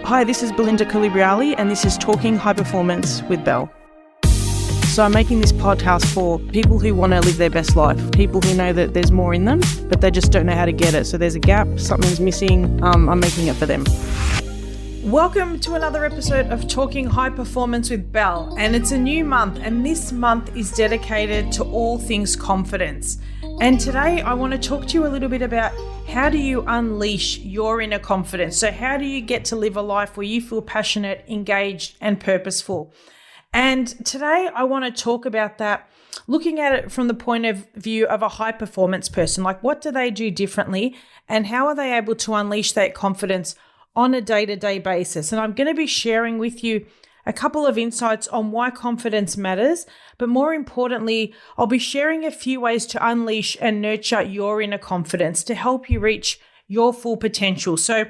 Hi, this is Belinda Colubriale and this is Talking High Performance with Belle. So I'm making this podcast for people who want to live their best life, people who know that there's more in them, but they just don't know how to get it. So there's a gap, something's missing, I'm making it for them. Welcome to another episode of Talking High Performance with Belle, and it's a new month, and this month is dedicated to all things confidence. And today I want to talk to you a little bit about how do you unleash your inner confidence? So how do you get to live a life where you feel passionate, engaged, and purposeful? And today I want to talk about that, looking at it from the point of view of a high performance person. Like, what do they do differently and how are they able to unleash that confidence on a day-to-day basis? And I'm going to be sharing with you a couple of insights on why confidence matters, but more importantly, I'll be sharing a few ways to unleash and nurture your inner confidence to help you reach your full potential. So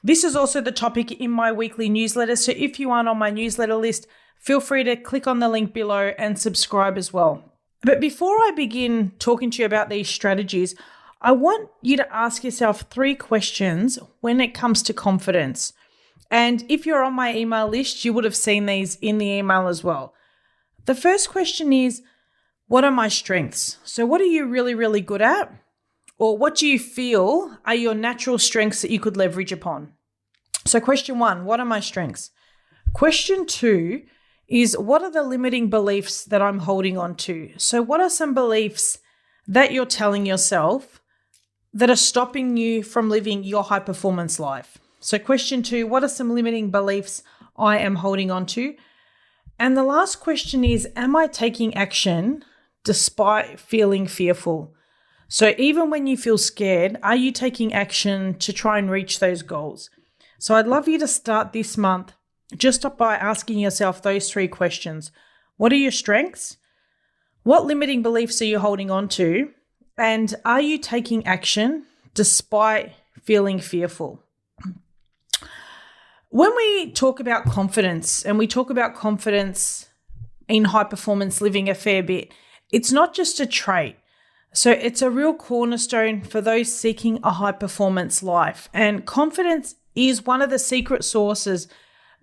this is also the topic in my weekly newsletter. So if you aren't on my newsletter list, feel free to click on the link below and subscribe as well. But before I begin talking to you about these strategies, I want you to ask yourself 3 questions when it comes to confidence. And if you're on my email list, you would have seen these in the email as well. The first question is, what are my strengths? So what are you really, really good at? Or what do you feel are your natural strengths that you could leverage upon? So question 1, what are my strengths? Question 2 is, what are the limiting beliefs that I'm holding on to? So what are some beliefs that you're telling yourself that are stopping you from living your high performance life? So question 2, what are some limiting beliefs I am holding on to? And the last question is, am I taking action despite feeling fearful? So even when you feel scared, are you taking action to try and reach those goals? So I'd love you to start this month just by asking yourself those 3 questions. What are your strengths? What limiting beliefs are you holding on to? And are you taking action despite feeling fearful? When we talk about confidence, and we talk about confidence in high performance living a fair bit, it's not just a trait. So it's a real cornerstone for those seeking a high performance life. And confidence is one of the secret sources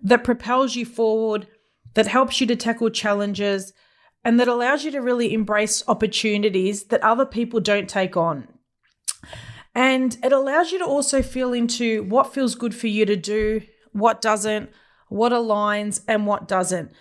that propels you forward, that helps you to tackle challenges, and that allows you to really embrace opportunities that other people don't take on. And it allows you to also feel into what feels good for you to do, what doesn't, what aligns, and what doesn't.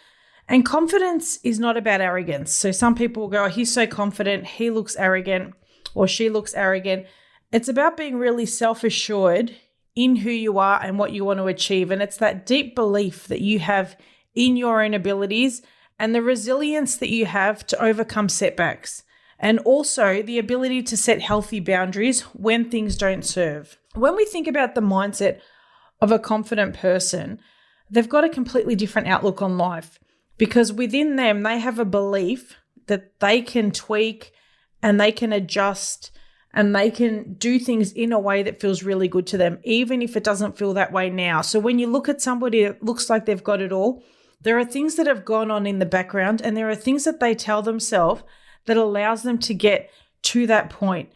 And confidence is not about arrogance. So some people will go, oh, he's so confident, he looks arrogant, or she looks arrogant. It's about being really self-assured in who you are and what you want to achieve. And it's that deep belief that you have in your own abilities and the resilience that you have to overcome setbacks. And also the ability to set healthy boundaries when things don't serve. When we think about the mindset of a confident person, they've got a completely different outlook on life, because within them, they have a belief that they can tweak and they can adjust and they can do things in a way that feels really good to them, even if it doesn't feel that way now. So when you look at somebody that looks like they've got it all, there are things that have gone on in the background, and there are things that they tell themselves that allows them to get to that point.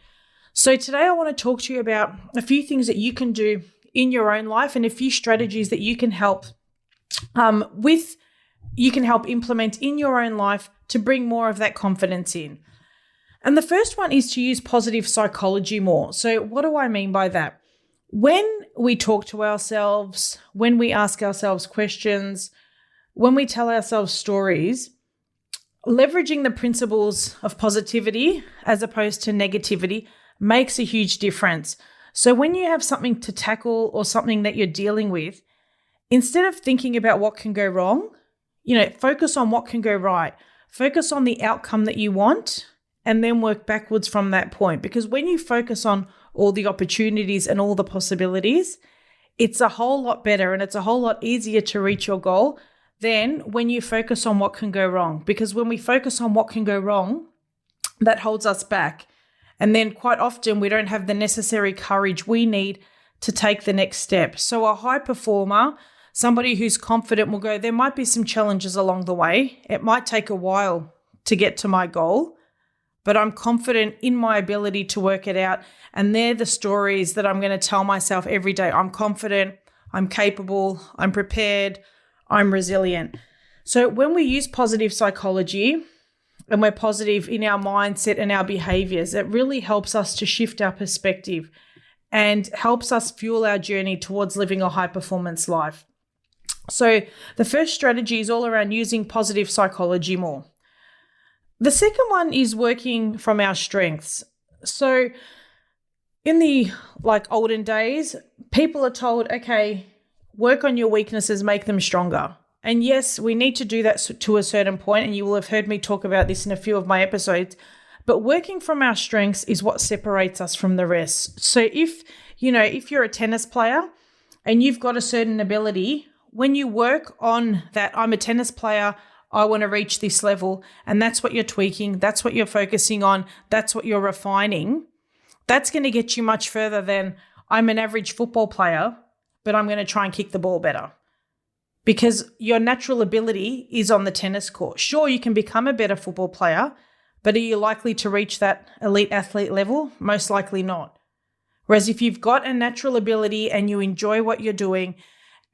So today I want to talk to you about a few things that you can do in your own life and a few strategies that you can help implement in your own life to bring more of that confidence in. And the first one is to use positive psychology more. So what do I mean by that? When we talk to ourselves, when we ask ourselves questions, when we tell ourselves stories, leveraging the principles of positivity as opposed to negativity makes a huge difference. So when you have something to tackle or something that you're dealing with, instead of thinking about what can go wrong, focus on what can go right. Focus on the outcome that you want and then work backwards from that point. Because when you focus on all the opportunities and all the possibilities, it's a whole lot better and it's a whole lot easier to reach your goal than when you focus on what can go wrong. Because when we focus on what can go wrong, that holds us back. And then quite often we don't have the necessary courage we need to take the next step. So a high performer, somebody who's confident, will go, there might be some challenges along the way. It might take a while to get to my goal, but I'm confident in my ability to work it out. And they're the stories that I'm going to tell myself every day. I'm confident, I'm capable, I'm prepared, I'm resilient. So when we use positive psychology and we're positive in our mindset and our behaviors, it really helps us to shift our perspective and helps us fuel our journey towards living a high performance life. So the first strategy is all around using positive psychology more. The second one is working from our strengths. So in the olden days, people are told, okay, work on your weaknesses, make them stronger. And yes, we need to do that to a certain point, and you will have heard me talk about this in a few of my episodes. But working from our strengths is what separates us from the rest. So if you're a tennis player and you've got a certain ability, when you work on that, I'm a tennis player, I want to reach this level, and that's what you're tweaking, that's what you're focusing on, that's what you're refining, that's going to get you much further than I'm an average football player, but I'm going to try and kick the ball better. Because your natural ability is on the tennis court. Sure, you can become a better football player, but are you likely to reach that elite athlete level? Most likely not. Whereas if you've got a natural ability and you enjoy what you're doing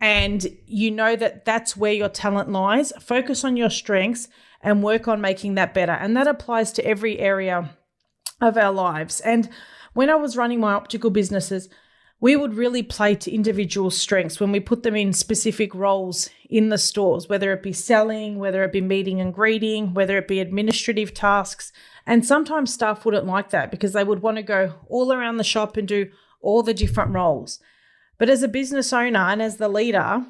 and you know that that's where your talent lies, focus on your strengths and work on making that better. And that applies to every area of our lives. And when I was running my optical businesses, we would really play to individual strengths when we put them in specific roles in the stores, whether it be selling, whether it be meeting and greeting, whether it be administrative tasks. And sometimes staff wouldn't like that because they would want to go all around the shop and do all the different roles. But as a business owner and as the leader,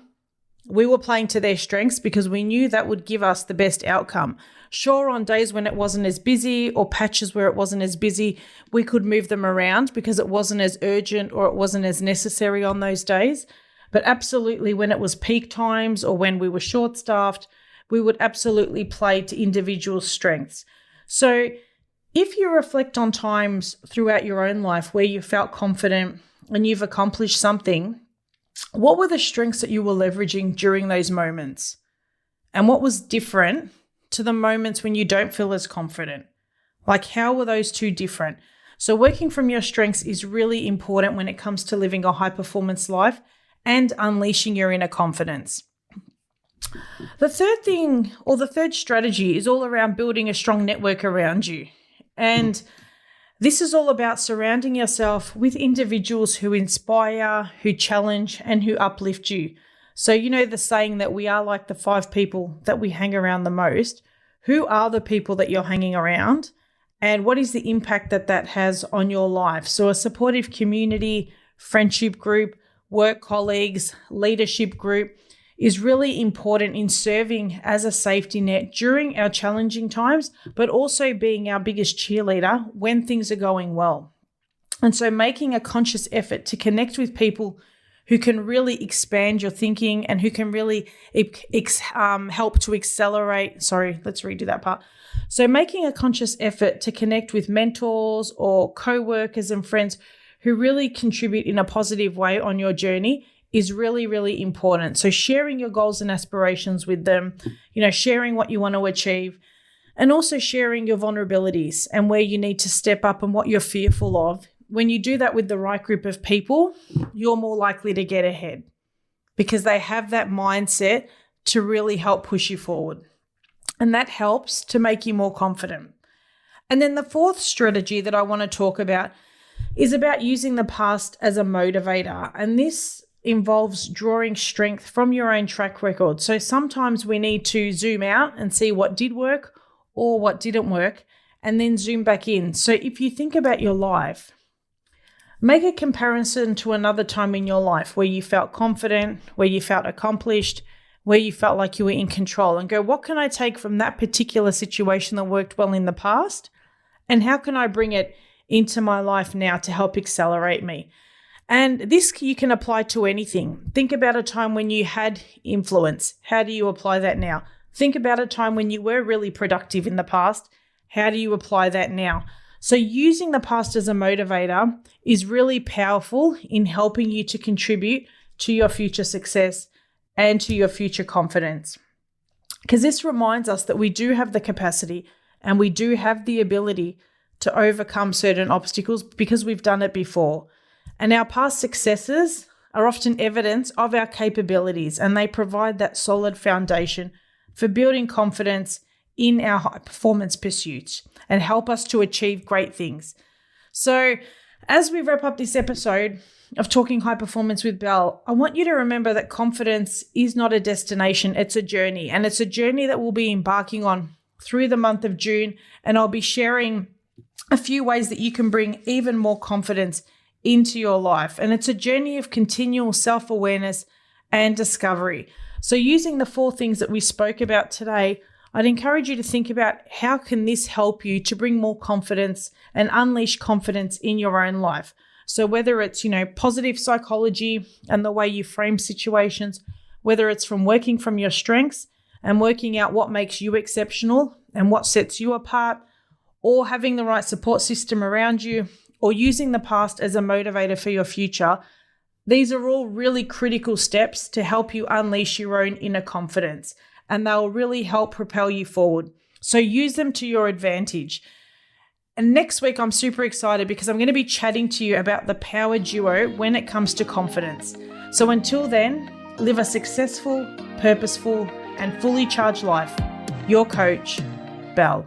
we were playing to their strengths because we knew that would give us the best outcome. Sure, on days when it wasn't as busy or patches where it wasn't as busy, we could move them around because it wasn't as urgent or it wasn't as necessary on those days. But absolutely, when it was peak times or when we were short-staffed, we would absolutely play to individual strengths. So if you reflect on times throughout your own life where you felt confident and you've accomplished something, what were the strengths that you were leveraging during those moments? And what was different to the moments when you don't feel as confident? Like, how were those two different? So working from your strengths is really important when it comes to living a high performance life and unleashing your inner confidence. The third strategy is all around building a strong network around you. And this is all about surrounding yourself with individuals who inspire, who challenge, and who uplift you. So you know the saying that we are like the 5 people that we hang around the most. Who are the people that you're hanging around? And what is the impact that that has on your life? So a supportive community, friendship group, work colleagues, leadership group is really important in serving as a safety net during our challenging times, but also being our biggest cheerleader when things are going well. And so making a conscious effort to connect with people who can really expand your thinking and who can really help to accelerate. Sorry, let's redo that part. So making a conscious effort to connect with mentors or co-workers and friends who really contribute in a positive way on your journey is really, really important. So sharing your goals and aspirations with them, sharing what you want to achieve, and also sharing your vulnerabilities and where you need to step up and what you're fearful of. When you do that with the right group of people, you're more likely to get ahead because they have that mindset to really help push you forward. And that helps to make you more confident. And then the fourth strategy that I want to talk about is about using the past as a motivator. And this involves drawing strength from your own track record. So sometimes we need to zoom out and see what did work or what didn't work, and then zoom back in. So if you think about your life, make a comparison to another time in your life where you felt confident, where you felt accomplished, where you felt like you were in control, and go, what can I take from that particular situation that worked well in the past? And how can I bring it into my life now to help accelerate me? And this you can apply to anything. Think about a time when you had influence. How do you apply that now? Think about a time when you were really productive in the past. How do you apply that now? So using the past as a motivator is really powerful in helping you to contribute to your future success and to your future confidence. Because this reminds us that we do have the capacity and we do have the ability to overcome certain obstacles because we've done it before. And our past successes are often evidence of our capabilities, and they provide that solid foundation for building confidence in our high performance pursuits and help us to achieve great things. So as we wrap up this episode of Talking High Performance with Belle, I want you to remember that confidence is not a destination, it's a journey. And it's a journey that we'll be embarking on through the month of June. And I'll be sharing a few ways that you can bring even more confidence into your life. And it's a journey of continual self-awareness and discovery. So using the 4 things that we spoke about today, I'd encourage you to think about how can this help you to bring more confidence and unleash confidence in your own life. So whether it's, positive psychology and the way you frame situations, whether it's from working from your strengths and working out what makes you exceptional and what sets you apart, or having the right support system around you, or using the past as a motivator for your future, these are all really critical steps to help you unleash your own inner confidence, and they'll really help propel you forward. So use them to your advantage. And next week, I'm super excited because I'm going to be chatting to you about the power duo when it comes to confidence. So until then, live a successful, purposeful, and fully charged life. Your coach, Belle.